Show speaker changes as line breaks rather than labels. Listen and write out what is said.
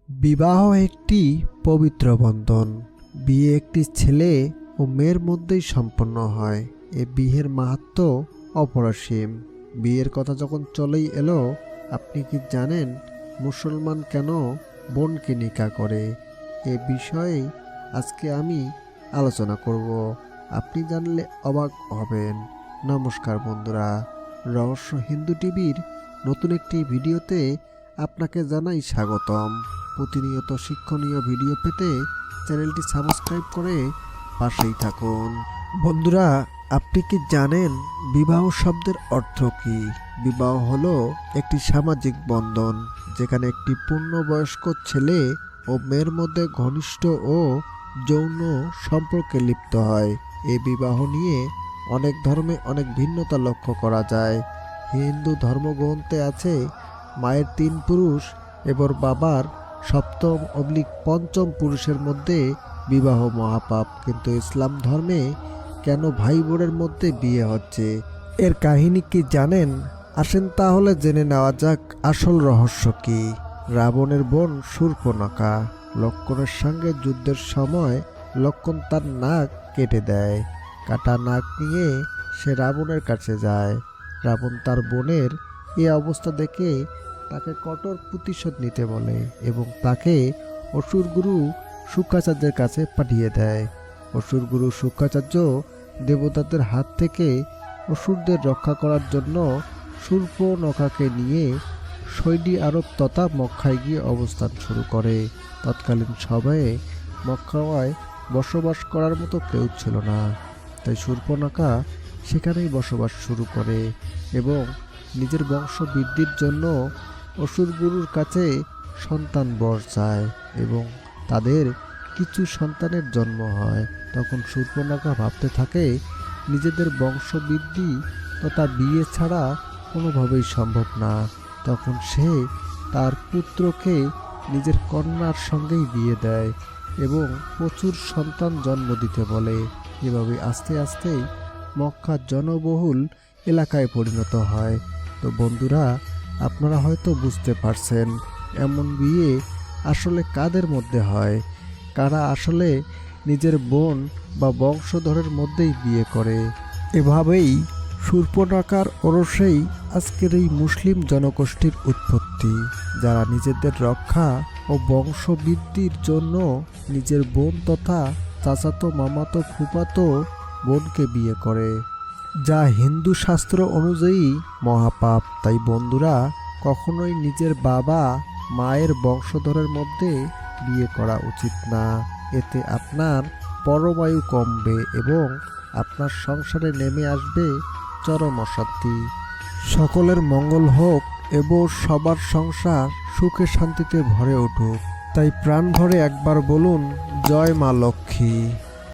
বিবাহ একটি পবিত্র বন্ধন। বিয়ে একটি ছেলে ও মেয়ের মধ্যেই সম্পন্ন হয়। এ বিয়ের মাহাত্ম্য অপরিসীম। বিয়ের কথা যখন চলেই এলো, আপনি কি জানেন মুসলমান কেন বোনকে নিকাহ করে? এ বিষয়ে আজকে আমি আলোচনা করব। আপনি জানলে অবাক হবেন। নমস্কার বন্ধুরা, রহস্য হিন্দু টিভির নতুন একটি ভিডিওতে আপনাকে জানাই স্বাগতম। প্রতিনিয়ত শিক্ষণীয় ভিডিও পেতে চ্যানেলটি সাবস্ক্রাইব করে পাশেই থাকুন। বন্ধুরা, আপনি কি জানেন বিবাহ শব্দের অর্থ কি? বিবাহ হলো একটি সামাজিক বন্ধন যেখানে একটি পূর্ণবয়স্ক ছেলে ও মেয়ের মধ্যে ঘনিষ্ঠ ও যৌন সম্পর্কে লিপ্ত হয়। এই বিবাহ নিয়ে অনেক ধর্মে অনেক ভিন্নতা লক্ষ্য করা যায়। হিন্দু ধর্মগ্রন্থে আছে মায়ের 3 পুরুষ এবং বাবার সপ্তম/পঞ্চম পুরুষের মধ্যে বিবাহ মহাপাপ। কিন্তু ইসলাম ধর্মে কেন ভাই বোনের মধ্যে বিয়ে হচ্ছে, এর কাহিনী কি জানেন? আসেন তাহলে জেনে নেওয়া যাক আসল রহস্য কি। রাবণের বোন শূর্পণখা। লক্ষ্মণের সঙ্গে যুদ্ধের সময় লক্ষ্মণ তার নাক কেটে দেয়। কাটা নাক নিয়ে সে রাবণের কাছে যায়। রাবণ তার বোনের এ অবস্থা দেখে তাকে কঠোর প্রতিশোধ নিতে বলে এবং তাকে অসুরগুরু শুক্রাচার্যের কাছে পাঠিয়ে দেয়। অসুরগুরু শুক্রাচার্য দেবতাদের হাত থেকে অসুরদের রক্ষা করার জন্য শূর্পণখাকে নিয়ে সৌদি আরব তথা মক্কায় গিয়ে অবস্থান শুরু করে। তৎকালীন সময়ে মক্কায় বসবাস করার মতো কেউ ছিল না, তাই শূর্পণখা সেখানেই বসবাস শুরু করে এবং নিজের বংশ বৃদ্ধির জন্য অসুরগুরুর কাছে সন্তান বর চায় এবং তাদের কিছু সন্তানের জন্ম হয়। তখন শূর্পণখা ভাবতে থাকে নিজেদের বংশবৃদ্ধি তথা বিয়ে ছাড়া কোনোভাবেই সম্ভব না। তখন সে তার পুত্রকে নিজের কন্যার সঙ্গেই বিয়ে দেয় এবং প্রচুর সন্তান জন্ম দিতে বলে। এভাবে আস্তে আস্তে মক্কা জনবহুল এলাকায় পরিণত হয়। তো বন্ধুরা, আপনারা হয়তো বুঝতে পারছেন এমন বিয়ে আসলে কাদের মধ্যে হয়, কারা আসলে নিজের বোন বা বংশধরের মধ্যেই বিয়ে করে। এভাবেই শূর্পণখার ওরসেই আজকের এই মুসলিম জনগোষ্ঠীর উৎপত্তি, যারা নিজেদের রক্ষা ও বংশবৃদ্ধির জন্য নিজের বোন তথা চাচাতো মামাতো ফুফাতো বোনকে বিয়ে করে, যা হিন্দু শাস্ত্র অনুযায়ী মহাপাপ। তাই বন্ধুরা, কখনোই নিজের বাবা মায়ের বংশধরের মধ্যে বিয়ে করা উচিত না। এতে আপনার পরমায়ু কমবে এবং আপনার সংসারে নেমে আসবে চরম অশান্তি। সকলের মঙ্গল হোক এবং সবার সংসার সুখে শান্তিতে ভরে উঠুক। তাই প্রাণ ভরে একবার বলুন জয় মা লক্ষ্মী।